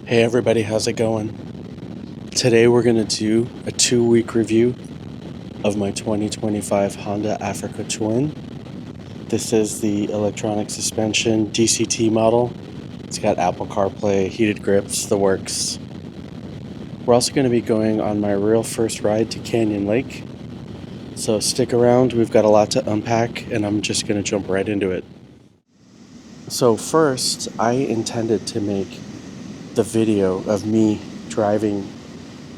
Hey everybody, how's it going? Today we're going to do a 2-week review of my 2025 Honda Africa Twin. This is the electronic suspension DCT model. It's got Apple CarPlay, heated grips, the works. We're also going to be going on my real first ride to Canyon Lake. So stick around, we've got a lot to unpack and I'm just going to jump right into it. So first, I intended to make the video of me driving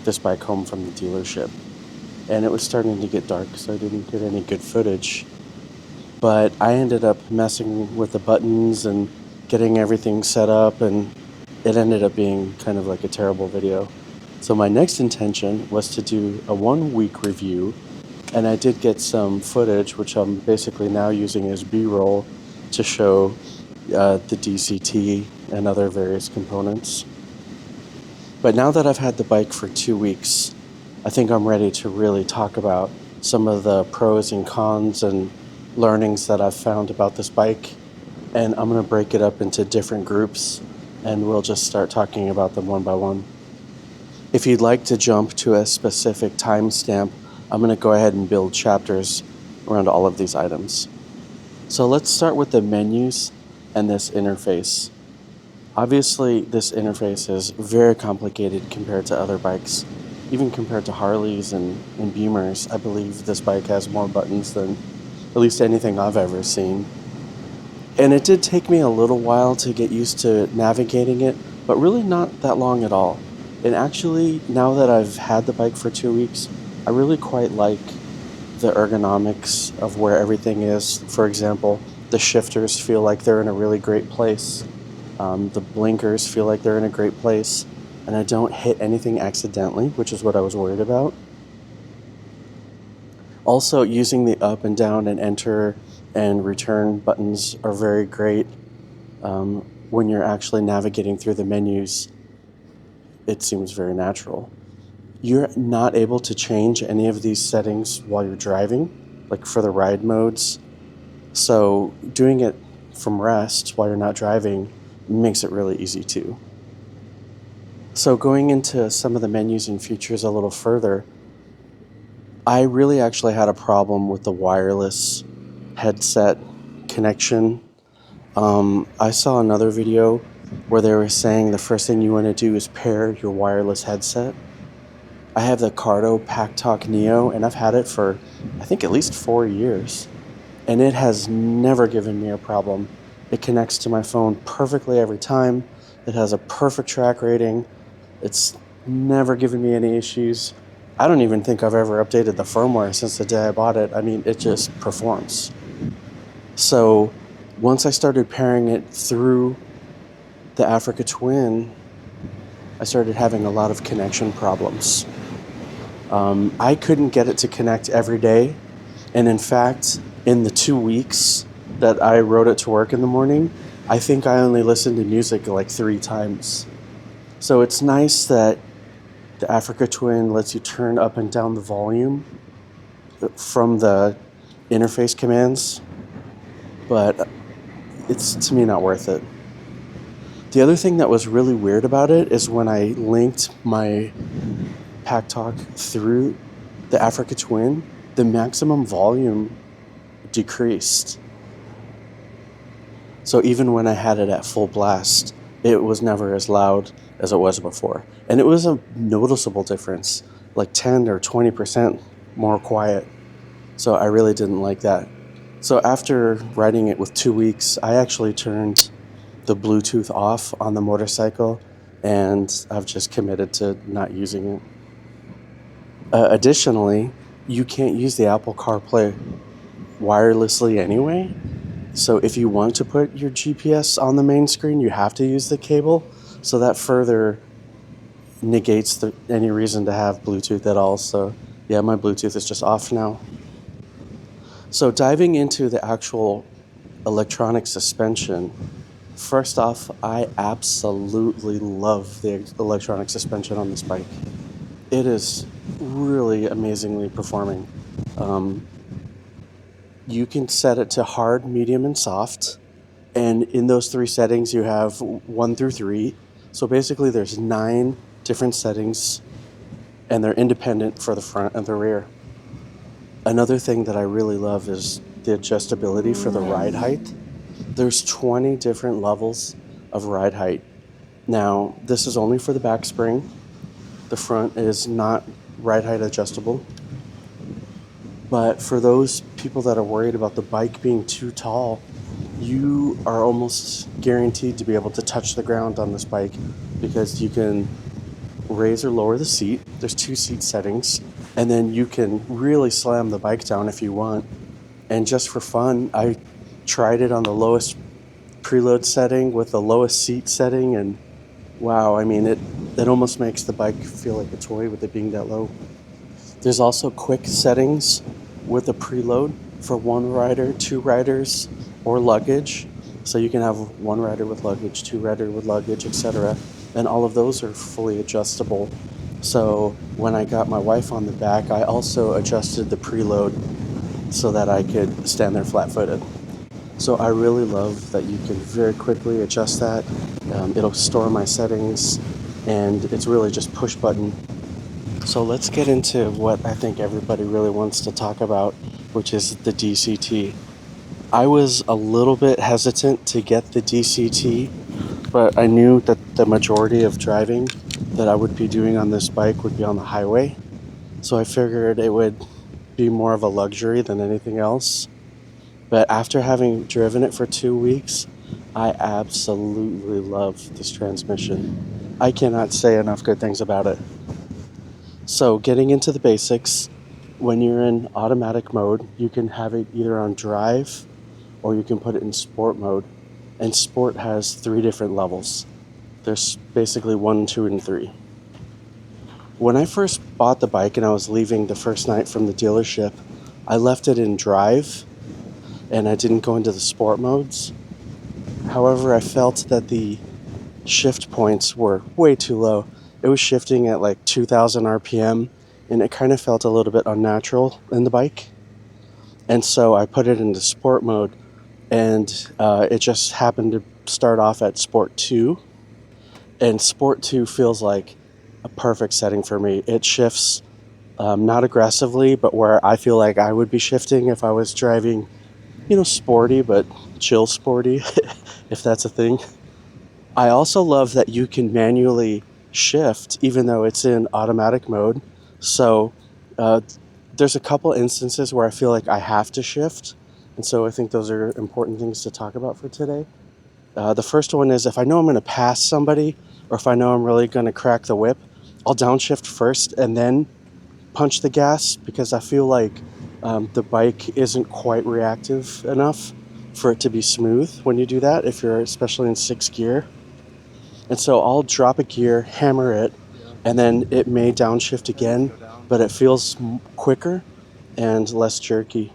this bike home from the dealership, and it was starting to get dark, so I didn't get any good footage. But I ended up messing with the buttons and getting everything set up, and it ended up being kind of like a terrible video. So my next intention was to do a 1-week review, and I did get some footage, which I'm basically now using as B-roll to show the DCT and other various components. But now that I've had the bike for 2 weeks, I think I'm ready to really talk about some of the pros and cons and learnings that I've found about this bike. And I'm going to break it up into different groups and we'll just start talking about them one by one. If you'd like to jump to a specific timestamp, I'm going to go ahead and build chapters around all of these items. So let's start with the menus and this interface. Obviously, this interface is very complicated compared to other bikes. Even compared to Harleys and Beamers, I believe this bike has more buttons than at least anything I've ever seen. And it did take me a little while to get used to navigating it, but really not that long at all. And actually, now that I've had the bike for 2 weeks, I really quite like the ergonomics of where everything is. For example, the shifters feel like they're in a really great place. The blinkers feel like they're in a great place, and I don't hit anything accidentally, which is what I was worried about. Also, using the up and down and enter and return buttons are very great. When you're actually navigating through the menus, it seems very natural. You're not able to change any of these settings while you're driving, like for the ride modes. So doing it from rest while you're not driving makes it really easy too. So going into some of the menus and features a little further, I really actually had a problem with the wireless headset connection. I saw another video where they were saying the first thing you want to do is pair your wireless headset. I have the Cardo PackTalk Neo, and I've had it for, I think, at least 4 years. And it has never given me a problem. It connects to my phone perfectly every time. It has a perfect track rating. It's never given me any issues. I don't even think I've ever updated the firmware since the day I bought it. I mean, it just performs. So once I started pairing it through the Africa Twin, I started having a lot of connection problems. I couldn't get it to connect every day. And in fact, in the 2 weeks that I rode it to work in the morning, I think I only listened to music like 3 times. So it's nice that the Africa Twin lets you turn up and down the volume from the interface commands, but it's, to me, not worth it. The other thing that was really weird about it is when I linked my PackTalk through the Africa Twin, the maximum volume decreased. So even when I had it at full blast, it was never as loud as it was before. And it was a noticeable difference, like 10 or 20% more quiet. So I really didn't like that. So after riding it with 2 weeks, I actually turned the Bluetooth off on the motorcycle, and I've just committed to not using it. Additionally, you can't use the Apple CarPlay wirelessly anyway. So if you want to put your GPS on the main screen, you have to use the cable. So that further negates any reason to have Bluetooth at all. So yeah, my Bluetooth is just off now. So diving into the actual electronic suspension, first off, I absolutely love the electronic suspension on this bike. It is really amazingly performing. You can set it to hard, medium, and soft. And in those 3 settings, you have 1 through 3. So basically there's 9 different settings, and they're independent for the front and the rear. Another thing that I really love is the adjustability for the ride height. There's 20 different levels of ride height. Now, this is only for the back spring. The front is not ride height adjustable. But for those people that are worried about the bike being too tall, you are almost guaranteed to be able to touch the ground on this bike, because you can raise or lower the seat. There's 2 seat settings, and then you can really slam the bike down if you want. And just for fun, I tried it on the lowest preload setting with the lowest seat setting, and wow, I mean, it almost makes the bike feel like a toy with it being that low. There's also quick settings with a preload for 1 rider, 2 riders, or luggage. So you can have 1 rider with luggage, 2 rider with luggage, etc. And all of those are fully adjustable. So when I got my wife on the back, I also adjusted the preload so that I could stand there flat-footed. So I really love that you can very quickly adjust that. It'll store my settings, and it's really just push button. So let's get into what I think everybody really wants to talk about, which is the DCT. I was a little bit hesitant to get the DCT, but I knew that the majority of driving that I would be doing on this bike would be on the highway. So I figured it would be more of a luxury than anything else. But after having driven it for 2 weeks, I absolutely love this transmission. I cannot say enough good things about it. So getting into the basics, when you're in automatic mode, you can have it either on drive or you can put it in sport mode. And sport has 3 different levels. There's basically 1, 2, and 3. When I first bought the bike and I was leaving the first night from the dealership, I left it in drive and I didn't go into the sport modes. However, I felt that the shift points were way too low. It was shifting at like 2,000 RPM, and it kind of felt a little bit unnatural in the bike. And so I put it into sport mode, and it just happened to start off at Sport 2. And Sport 2 feels like a perfect setting for me. It shifts not aggressively, but where I feel like I would be shifting if I was driving, sporty, but chill sporty, if that's a thing. I also love that you can manually shift even though it's in automatic mode. So there's a couple instances where I feel like I have to shift. And so I think those are important things to talk about for today. The first one is if I know I'm going to pass somebody, or if I know I'm really going to crack the whip, I'll downshift first and then punch the gas, because I feel like the bike isn't quite reactive enough for it to be smooth when you do that, if you're especially in 6th gear. And so I'll drop a gear, hammer it, and then it may downshift again, but it feels quicker and less jerky.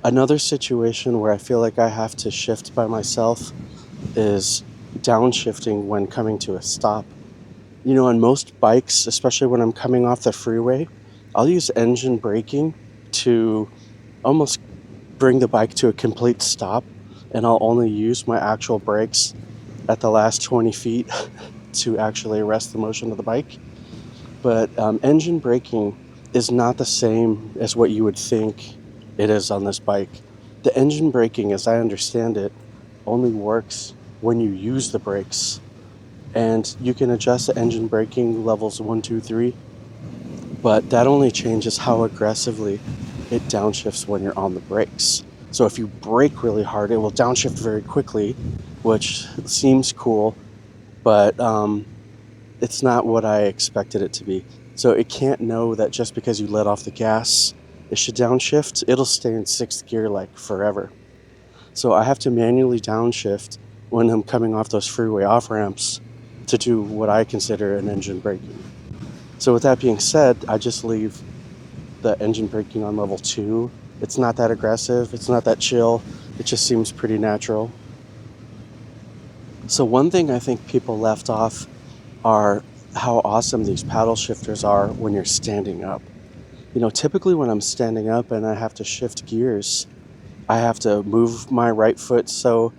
Another situation where I feel like I have to shift by myself is downshifting when coming to a stop. On most bikes, especially when I'm coming off the freeway, I'll use engine braking to almost bring the bike to a complete stop, and I'll only use my actual brakes at the last 20 feet to actually arrest the motion of the bike. But engine braking is not the same as what you would think it is on this bike. The engine braking, as I understand it, only works when you use the brakes. And you can adjust the engine braking levels 1, 2, 3, but that only changes how aggressively it downshifts when you're on the brakes. So if you brake really hard, it will downshift very quickly, which seems cool, but it's not what I expected it to be. So it can't know that just because you let off the gas, it should downshift. It'll stay in 6th gear like forever. So I have to manually downshift when I'm coming off those freeway off-ramps to do what I consider an engine braking. So with that being said, I just leave the engine braking on level 2. It's not that aggressive, it's not that chill, it just seems pretty natural. So one thing I think people left off are how awesome these paddle shifters are when you're standing up. Typically when I'm standing up and I have to shift gears, I have to move my right foot so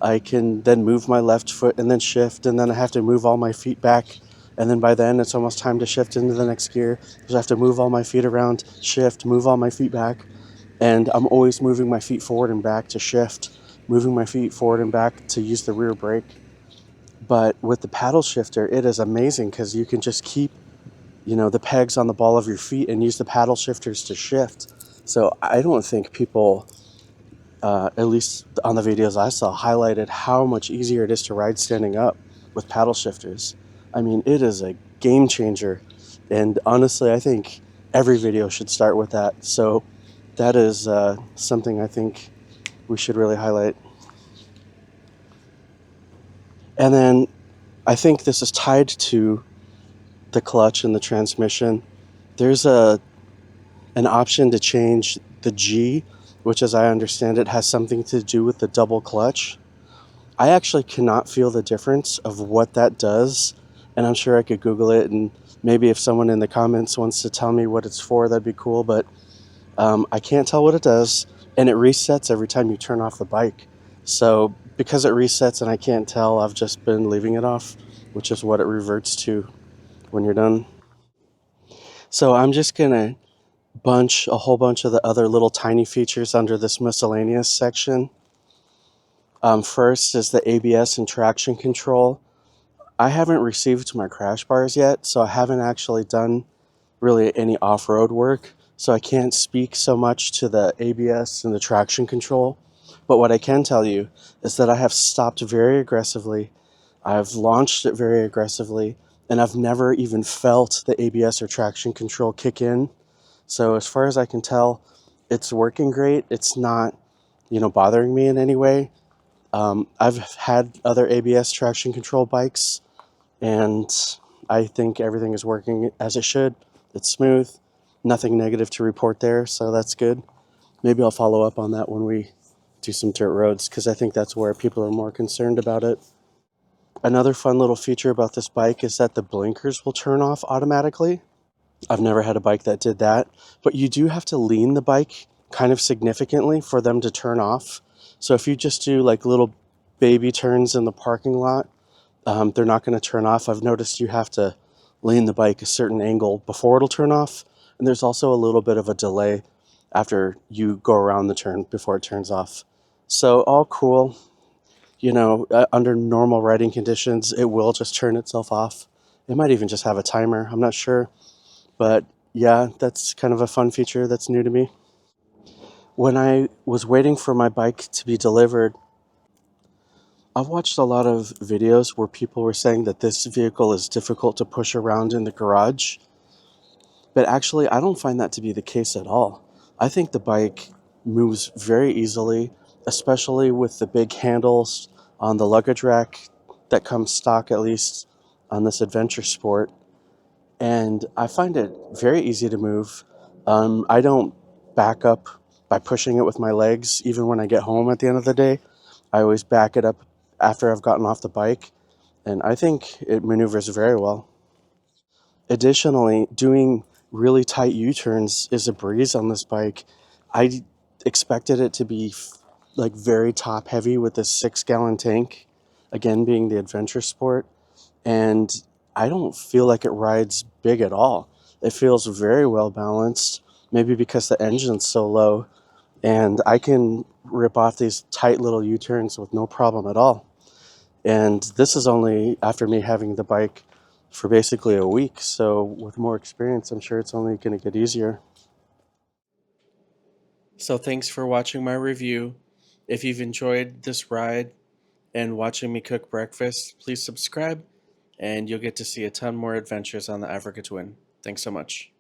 I can then move my left foot and then shift, and then I have to move all my feet back. And then by then it's almost time to shift into the next gear because I have to move all my feet around, shift, move all my feet back. And I'm always moving my feet forward and back to shift, moving my feet forward and back to use the rear brake. But with the paddle shifter, it is amazing because you can just keep, the pegs on the ball of your feet and use the paddle shifters to shift. So I don't think people, at least on the videos I saw, highlighted how much easier it is to ride standing up with paddle shifters. I mean, it is a game changer. And honestly, I think every video should start with that. So that is something I think we should really highlight. And then I think this is tied to the clutch and the transmission. There's an option to change the G, which, as I understand it, has something to do with the double clutch. I actually cannot feel the difference of what that does, and I'm sure I could Google it, and maybe if someone in the comments wants to tell me what it's for, that'd be cool, but I can't tell what it does, and it resets every time you turn off the bike. So because it resets and I can't tell, I've just been leaving it off, which is what it reverts to when you're done. So I'm just gonna bunch a whole bunch of the other little tiny features under this miscellaneous section. First is the ABS and traction control. I haven't received my crash bars yet, so I haven't actually done really any off-road work, so I can't speak so much to the ABS and the traction control. But what I can tell you is that I have stopped very aggressively, I've launched it very aggressively, and I've never even felt the ABS or traction control kick in. So as far as I can tell, it's working great. It's not, bothering me in any way. I've had other ABS traction control bikes, and I think everything is working as it should. It's smooth, nothing negative to report there, so that's good. Maybe I'll follow up on that when we do some dirt roads, because I think that's where people are more concerned about it. Another fun little feature about this bike is that the blinkers will turn off automatically. I've never had a bike that did that, but you do have to lean the bike kind of significantly for them to turn off. So if you just do like little baby turns in the parking lot, they're not going to turn off. I've noticed you have to lean the bike a certain angle before it'll turn off. And there's also a little bit of a delay after you go around the turn before it turns off. So all cool. Under normal riding conditions, it will just turn itself off. It might even just have a timer. I'm not sure. But yeah, that's kind of a fun feature that's new to me. When I was waiting for my bike to be delivered, I've watched a lot of videos where people were saying that this vehicle is difficult to push around in the garage. But actually, I don't find that to be the case at all. I think the bike moves very easily, especially with the big handles on the luggage rack that comes stock, at least on this adventure sport. And I find it very easy to move. I don't back up by pushing it with my legs, even when I get home at the end of the day. I always back it up after I've gotten off the bike, and I think it maneuvers very well. Additionally, doing really tight U-turns is a breeze on this bike. I expected it to be like very top heavy with this 6-gallon tank, again being the adventure sport, and I don't feel like it rides big at all. It feels very well balanced, maybe because the engine's so low, and I can rip off these tight little U-turns with no problem at all. And this is only after me having the bike for basically a week, so with more experience, I'm sure it's only going to get easier. So thanks for watching my review. If you've enjoyed this ride and watching me cook breakfast, please subscribe, and you'll get to see a ton more adventures on the Africa Twin. Thanks so much.